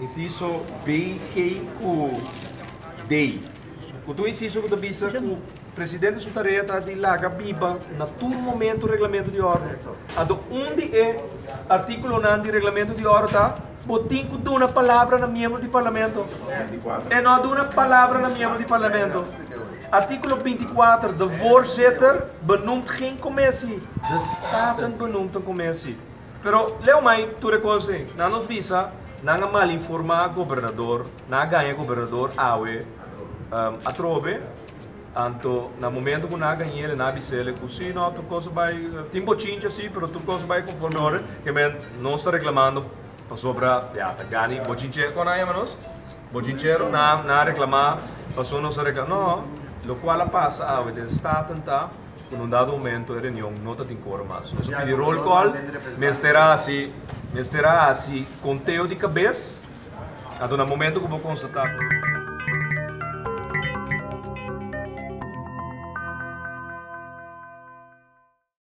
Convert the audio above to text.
inciso BGUD. Quando inciso que avisa que o presidente sua tarefa está de laga biba na todo momento o regulamento de ordem. Ado onde é artigo 9 do regulamento de ordem tá? Botim que dá uma palavra na membro do parlamento. É não dá uma palavra na membro do parlamento. Artigo 24, de voorzitter benoemt geen commissie. De staten benoemt een commissie. Pero, leo mai, tu reconoce, na nos visa, na nga mal informar governador, na ganha governador, awe, atrobe, anto, na momento que na ganha ele, na bisele, que sim, não, tu coisa vai, tem botinha assim, pero tu coisa vai conforme hora, que men, não está reclamando, sobre, já, tá ganha, botinha, com a nós? Botinheiro, na reclamar, passou não se reclamar, não, lo qual passa, awe, de staten tá, con un dado momento de reunión no te ancora más. Então, pedir roll call, me estará assim, conteo de cabeça, a um momento que vou constatar.